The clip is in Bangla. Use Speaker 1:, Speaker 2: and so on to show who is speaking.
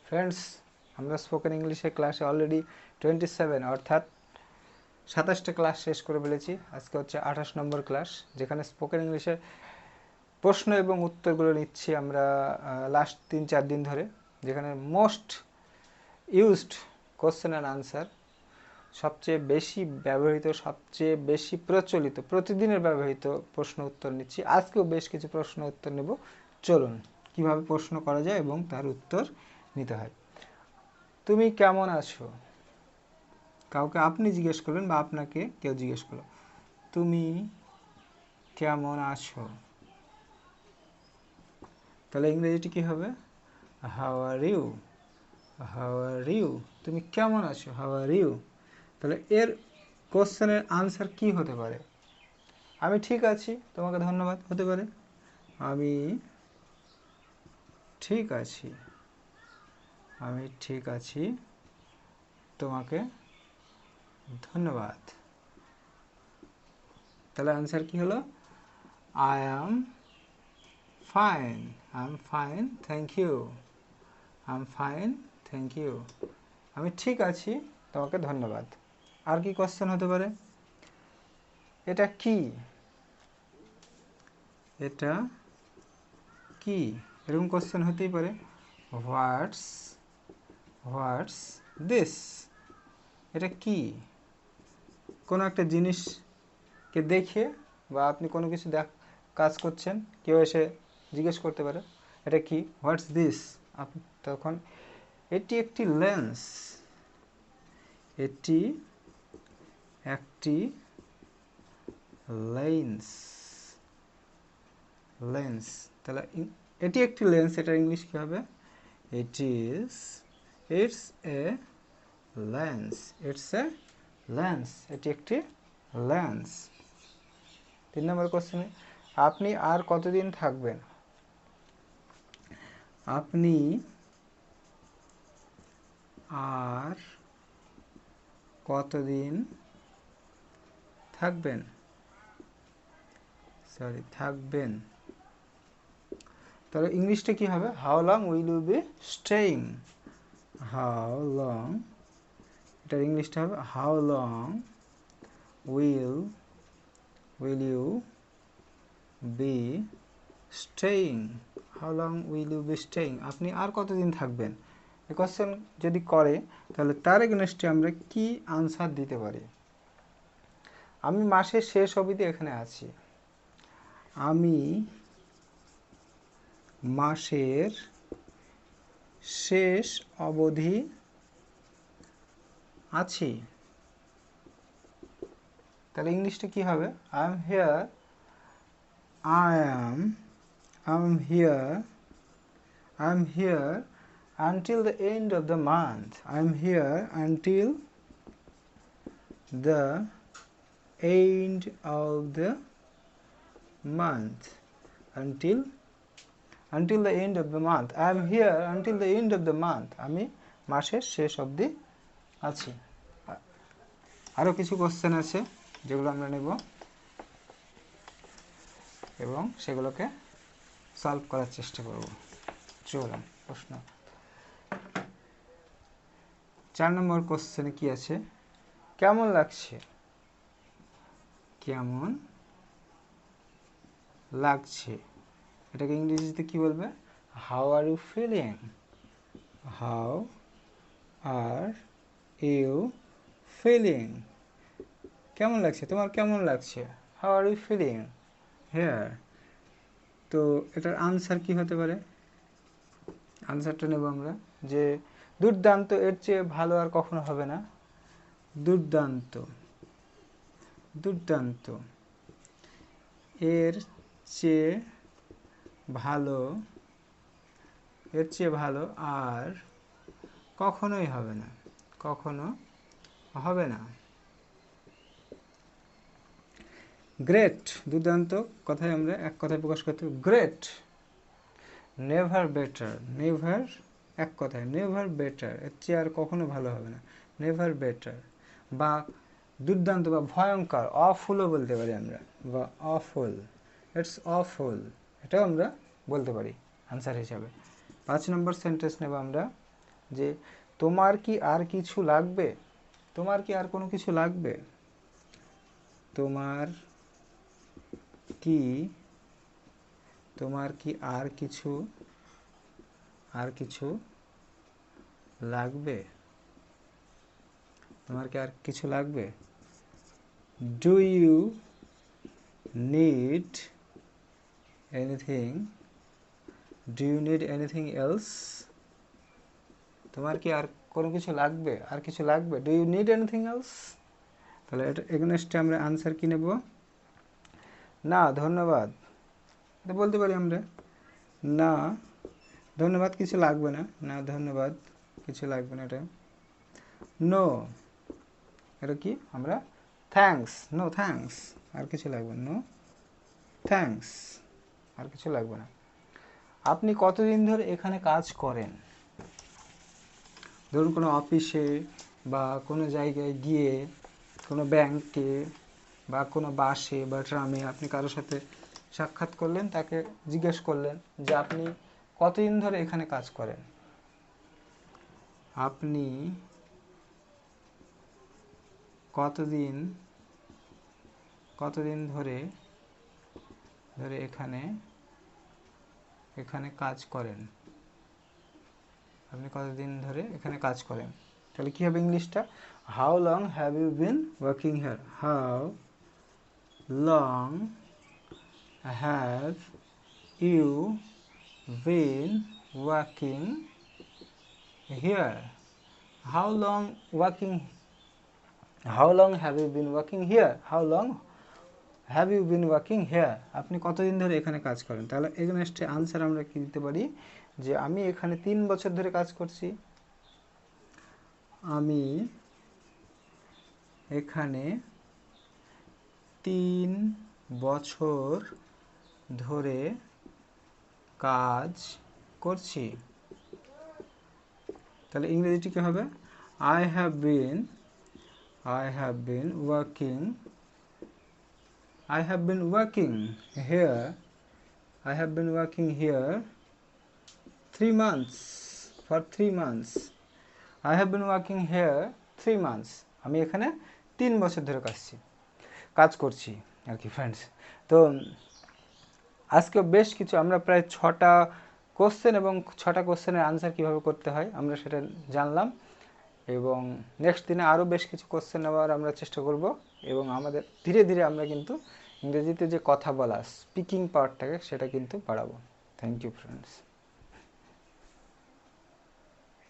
Speaker 1: ফ্রেন্ডস, আমরা স্পোকেন ইংলিশে ক্লাসে অলরেডি 27 অর্থাৎ 27টা ক্লাস শেষ করে ফেলেছি। আজকে হচ্ছে 28 নম্বর ক্লাস, যেখানে স্পোকেন ইংলিশের প্রশ্ন এবং উত্তরগুলো নিচ্ছি আমরা লাস্ট 3-4 দিন ধরে, যেখানে most used question and answer, সবচেয়ে বেশি ব্যবহৃত, সবচেয়ে বেশি প্রচলিত, প্রতিদিনের ব্যবহৃত প্রশ্ন উত্তর নিচ্ছি। আজকেও বেশ কিছু প্রশ্ন উত্তর নেব। চলুন কিভাবে প্রশ্ন করা যায় এবং তার উত্তর নিতে হয়। তুমি কেমন আছো? কাউকে আপনি জিজ্ঞেস করলেন বা আপনাকে কেউ জিজ্ঞেস করলো, তুমি কেমন আছো? তাহলে ইংরেজিটি কি হবে? How are you. How are you, তুমি কেমন আছো? How are you. তাহলে এর কোশ্চেনের আনসার কি হতে পারে? আমি ঠিক আছি, তোমাকে ধন্যবাদ হতে পারে। আমি ঠিক আছি, আমি ঠিক আছি, তোমাকে ধন্যবাদ। তাহলে আনসার কি হলো? I am fine, I am fine, thank you. I am fine, thank you. আমি ঠিক আছি, তোমাকে ধন্যবাদ। আর কি কোশ্চেন হতে পারে? এটা কি? এটা কি? এরকম কোশ্চেন হতেই পারে। হোয়াটস হোয়াটস দিস? এটা কি? কোনো একটা জিনিসকে দেখে বা আপনি কোনো কিছু কাজ করছেন, কেউ এসে জিজ্ঞেস করতে পারে এটা কি, হোয়াটস দিস? আপনি তখন, এটি একটি লেন্স, এটি একটি লেন্স, লেন্স। তাহলে এটি একটি লেন্স, এটা ইংলিশ কী হবে? It's a lens, it's a lens, এটি একটি লেন্স। 3 নম্বর কোশ্চেনে, আপনি আর কতদিন থাকবেন? আপনি আর কতদিন থাকবেন? থাকবেন। তাহলে ইংলিশটা কি হবে? How long will you be staying? How long, এটার ইংলিশটা হবে how long will you be staying? How long will you be staying, আপনি আর কতদিন থাকবেন? এই কোশ্চেন যদি করে তাহলে তার এগেনস্টে আমরা কি আনসার দিতে পারি? আমি মাসের শেষ অবধি এখানে আছি। আমি মাসের শেষ অবধি আছি। তাহলে ইংলিশটা কি হবে? I am here, I am here, I am here until the end of the month. I am here until the end of the month. Until the end of the month. I am here until the end of the month. আমি মাসের শেষ অবধি আছি। আরও কিছু কোশ্চেন আছে যেগুলো আমরা নেব এবং সেগুলোকে সলভ করার চেষ্টা করব। চলুন প্রশ্ন 4 নম্বর কোশ্চেনে কি আছে? কেমন লাগছে? কেমন লাগছে, এটাকে ইংরেজিতে কি বলবে? How are you feeling? How are you feeling? কেমন লাগছে, তোমার কেমন লাগছে? How are you feeling here? তো এটার আনসার কি হতে পারে? আনসারটা নেব আমরা যে দুর্দান্ত, এর চেয়ে ভালো আর কখনো হবে না। দুর্দান্ত, দুর্দান্ত, এর চেয়ে ভালো, এর চেয়ে ভালো আর কখনোই হবে না, কখনো হবে না। গ্রেট, দুর্দান্ত কথায় আমরা এক কথায় প্রকাশ করতে হবে গ্রেট। নেভার বেটার, নেভার এক কথায় নেভার বেটার, এর চেয়ে আর কখনো ভালো হবে না, নেভার বেটার। বা দুর্দান্ত বা ভয়ঙ্কর, অফুলও বলতে পারি আমরা, বা অফুল, ইটস অফুল, এটাও আমরা বলতে পারি আনসার হিসাবে। 5 নম্বর সেন্টেন্স নেব আমরা। যে তোমার কি আর কিছু লাগবে, তোমার কি আর কোনো কিছু লাগবে, তোমার কি তোমার কি আর কিছু লাগবে, তোমার কি আর কিছু লাগবে। Do you need anything, do you need anything else, তোমার কি আর কোনো কিছু লাগবে, আর কিছু লাগবে, do you need anything else. তাহলে এটা এগেনস্টে আমরা আনসার কি নেব, না ধন্যবাদ। এটা বলতে পারি আমরা, না ধন্যবাদ কিছু লাগবে না, না ধন্যবাদ কিছু লাগবে না। এটা নো, এটা কি আমরা থ্যাঙ্কস, নো থ্যাঙ্কস, আর কিছু লাগবে না, নো থ্যাঙ্কস, আর কিছু লাগবে না। আপনি কতদিন ধরে এখানে কাজ করেন, ধরুন কোনো অফিসে বা কোনো জায়গায় গিয়ে, কোনো ব্যাংকে বা কোনো বাসে বা ট্রামে আপনি কারোর সাথে সাক্ষাৎ করলেন, তাকে জিজ্ঞেস করলেন যে আপনি কতদিন ধরে এখানে কাজ করেন, আপনি কতদিন ধরে এখানে কাজ করেন, আপনি কতদিন ধরে এখানে কাজ করেন। তাহলে কি হবে ইংলিশটা, how long have you been working here, how long have you been working here, how long have you been working here, how long have you been working here, আপনি কতদিন ধরে এখানে কাজ করেন। তাহলে এগেনস্টে আনসার আমরা কি দিতে পারি, যে আমি এখানে 3 বছর ধরে কাজ করছি, আমি এখানে 3 বছর ধরে কাজ করছি। তাহলে ইংরেজিটি কি হবে, I have been working here 3 months, for 3 months, I have been working here 3 months, আমি এখানে 3 বছর ধরে কাজ করছি আর কি ফ্রেন্ডস। তো আজকে বেশ কিছু আমরা প্রায় 6টা কোশ্চেন এবং 6টা কোশ্চেনের আনসার কীভাবে করতে হয় আমরা সেটা জানলাম, এবং নেক্সট দিনে আরও বেশ কিছু কোশ্চেন নেওয়ার আমরা চেষ্টা করব, এবং আমাদের ধীরে ধীরে আমরা কিন্তু ইংরেজিতে যে কথা বলা স্পিকিং পাওয়ারটাকে সেটা কিন্তু বাড়াবো। Thank you friends.